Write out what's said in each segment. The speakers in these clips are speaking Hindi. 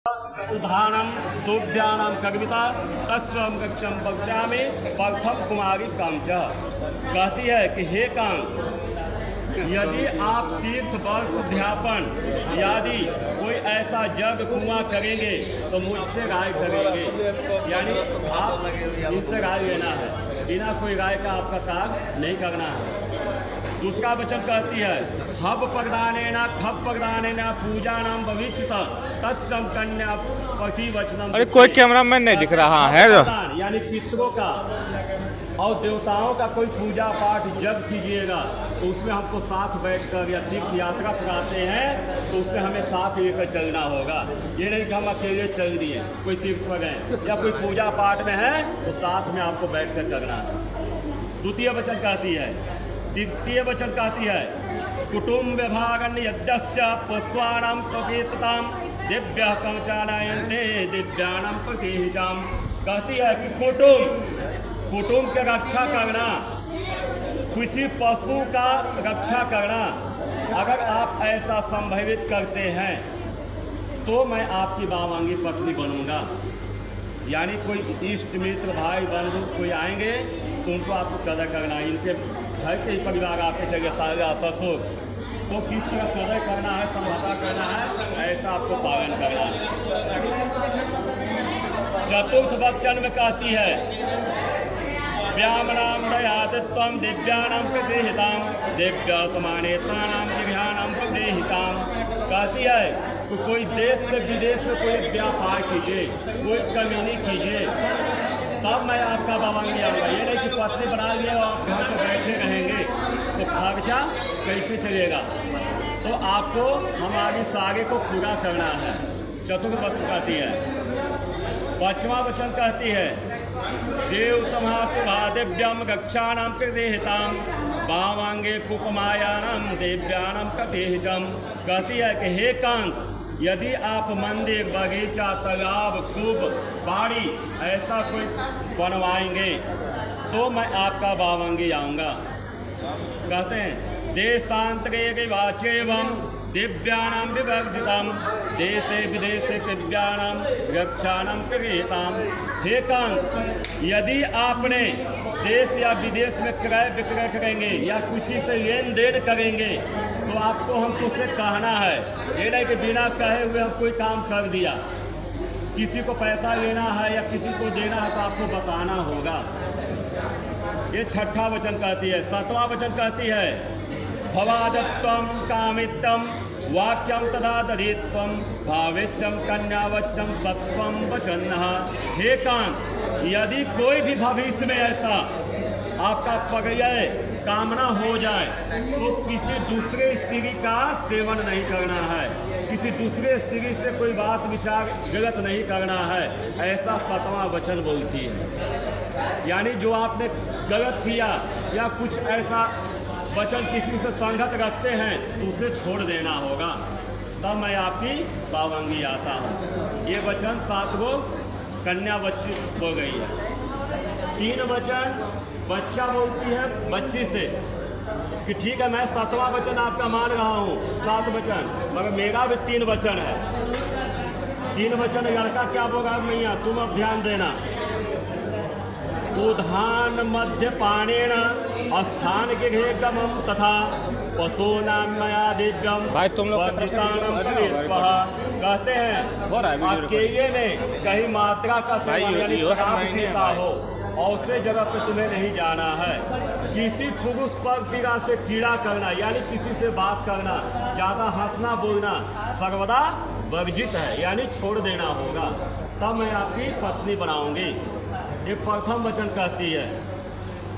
उदाहरणं दुग्ध्यानां कविता तस्वं गच्छं पश्यामि प्रथम कुमारी कांच। कहती है कि हे कांच, यदि आप तीर्थ वर्ग उद्यापन यदि कोई ऐसा जग कुआं करेंगे तो मुझसे राय करेंगे, यानी आप इनसे राय लेना है, बिना कोई राय का आपका कार्य नहीं करना है। दूसरा वचन कहती है हब प्रदानेना खब प्रदानेना पूजा नाम भविष्यत तत्सम कन्या पति वचनम। अरे कोई कैमरामैन नहीं दिख रहा है यानी पितरों का और देवताओं का कोई पूजा पाठ जब कीजिएगा तो उसमें हमको साथ बैठकर या तीर्थ यात्रा कराते हैं तो उसमें हमें साथ लेकर चलना होगा। ये नहीं कि हम अकेले चल दिए कोई तीर्थ पर गए या कोई पूजा पाठ में है तो साथ में आपको बैठकर करना है। द्वितीय वचन कहती है, तृतीय वचन कहती है कुटुंब विभागन यज्ञस्य पुष्पाणां प्रकीर्ततां दिव्य कंचानायन्ते दिव्यानां प्रतिहितां। कहती है कि कुटुंब की रक्षा करना, किसी पशु का रक्षा करना, अगर आप ऐसा संभवित करते हैं तो मैं आपकी बावांगी पत्नी बनूंगा। यानी कोई इष्ट मित्र भाई बंधु कोई आएंगे तो उनको आपको कदर करना है। इनके घर के परिवार आपके चाहिए सारा ससुर, तो किस तरह कदर करना है, समझौता करना है, ऐसा आपको पालन करना है। चतुर्थ वचन में कहती है व्यामनाम दयादित्वं दिव्यानां प्रतिहितां दिव्य समानेतानां दिव्यानां प्रतिहितां। कहती है तो कोई देश से विदेश में कोई व्यापार कीजिए, कोई कमीनी कीजिए, तब मैं आपका बावांगी आऊँगा। ये नहीं कि पत्नी बना लिए और आप घर पर बैठे रहेंगे तो खर्चा कैसे चलेगा। तो आपको हमारी सारे को पूरा करना है। चतुर्थ वचन कहती है। पांचवा वचन कहती है देवतमा शुभा दिव्यम रक्षाणां प्रतिहितां बावांगे कुपमायानां दिव्यानां प्रतिहितम्। कहती है कि हे कांत, यदि आप मंदिर बगीचा तालाब कूप बाड़ी ऐसा कोई बनवाएंगे तो मैं आपका बावंगी आऊँगा। कहते हैं देशांतरे वाचेवं दिव्यानां विवर्धितं देशे विदेशे दिव्यानां रक्षाणां प्रतिहितां। हे कांत, यदि आपने देश या विदेश में क्रय विक्रय करेंगे या किसी से लेन देन करेंगे तो आपको हमको से कहना है। ये नहीं कि बिना कहे हुए हम कोई काम कर दिया। किसी को पैसा लेना है या किसी को देना है तो आपको बताना होगा। ये छठा वचन कहती है। सातवां वचन कहती है भवादत्वं कामित्वं वाक्यं तथा दधित्वं भाविष्यं कन्यावच्चं सत्वं वचन्नः। हे कांत, यदि कोई भी भविष्य में ऐसा आपका पर्याय कामना हो जाए तो किसी दूसरे स्त्री का सेवन नहीं करना है, किसी दूसरे स्त्री से कोई बात विचार गलत नहीं करना है, ऐसा सातवां वचन बोलती है। यानी जो आपने गलत किया या कुछ ऐसा वचन किसी से संगत रखते हैं तो उसे छोड़ देना होगा, तब मैं आपकी बावंगी आता हूँ। ये वचन 7 गो कन्या बच्ची हो गई है। 3 वचन बच्चा बोलती है बच्ची से कि ठीक है मैं 7वां वचन आपका मान रहा हूँ, 7 वचन, मगर मेरा भी 3 वचन है। 3 वचन लड़का क्या बोला मैया तुम अब ध्यान देना। उधान मध्य पाणेन स्थान गृहे गमम तथा पशूनां मया दिव्यम भाई तुम लोग कहते हैं अकेले में कहीं मात्रा का सेवन यानी शराब पीता हो और उसे जगह पे तुम्हें नहीं जाना है। किसी पुरुष पर पीड़ा से कीड़ा करना यानी किसी से बात करना, ज़्यादा हंसना बोलना सर्वदा वर्जित है, यानी छोड़ देना होगा, तब मैं आपकी पत्नी बनाऊंगी। ये प्रथम वचन कहती है।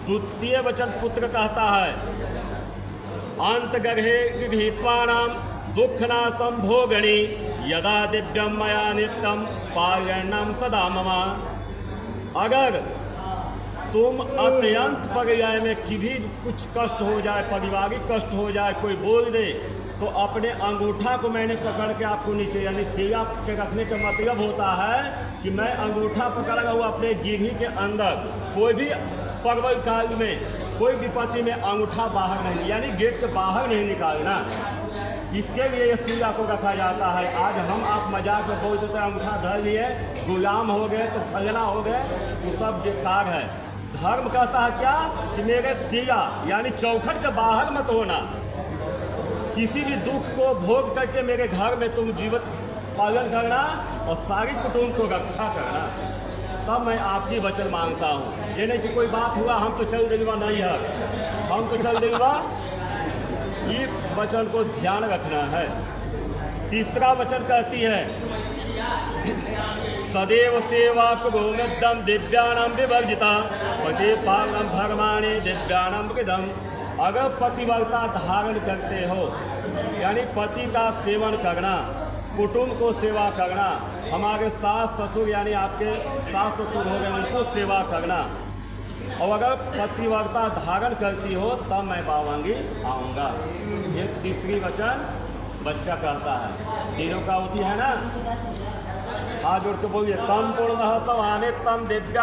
द्वितीय वचन पुत्र कहता है अंत गर्हे गृहीत्वानां दुःखनाशं भोगणी यदा दिव्यं मया नित्यं पालयन्नं सदा मम। अगर तुम अत्यंत पर्याय में कभी कुछ कष्ट हो जाए, पारिवारिक कष्ट हो जाए, कोई बोल दे तो अपने अंगूठा को मैंने पकड़ के आपको नीचे यानी सिया के रखने का मतलब होता है कि मैं अंगूठा पकड़ा हुआ अपने गिरही के अंदर कोई भी पर्वत काल में कोई विपत्ति में अंगूठा बाहर नहीं यानी गेट के बाहर नहीं निकालना। इसके लिए ये सूर्य को रखा जाता है। आज हम आप मजाक में कोई तो अंगूठा धर लिए, गुलाम हो गए तो फजना हो गए, वो सब बेकार है। धर्म कहता है क्या कि मेरे सिया यानी चौखट के बाहर मत होना, किसी भी दुख को भोग करके मेरे घर में तुम जीवित पालन करना और सारी कुटुंब को रक्षा करना, तब मैं आपकी वचन मांगता हूँ। ये नहीं कि कोई बात हुआ हम तो चल देगा, नहीं है हम तो चल देगा, ये वचन को ध्यान रखना है। तीसरा वचन कहती है सदैव सेवा कुभूमिदम दिव्यानाम विवर्जिता पति पालनम धर्माणि दिव्यानाम विदम। अगर पतिव्रता धारण करते हो यानी पति का सेवन करना, कुटुंब को सेवा करना, हमारे सास ससुर यानी आपके सास ससुर हो गए उनको सेवा करना, और अगर पतिव्रता धारण करती हो तब मैं पावांगी आऊँगा। ये तीसरी वचन बच्चा कहता है। तीनों का होती है ना, हाथ जोड़ के बोलिए संपूर्ण समाने तम दिव्या।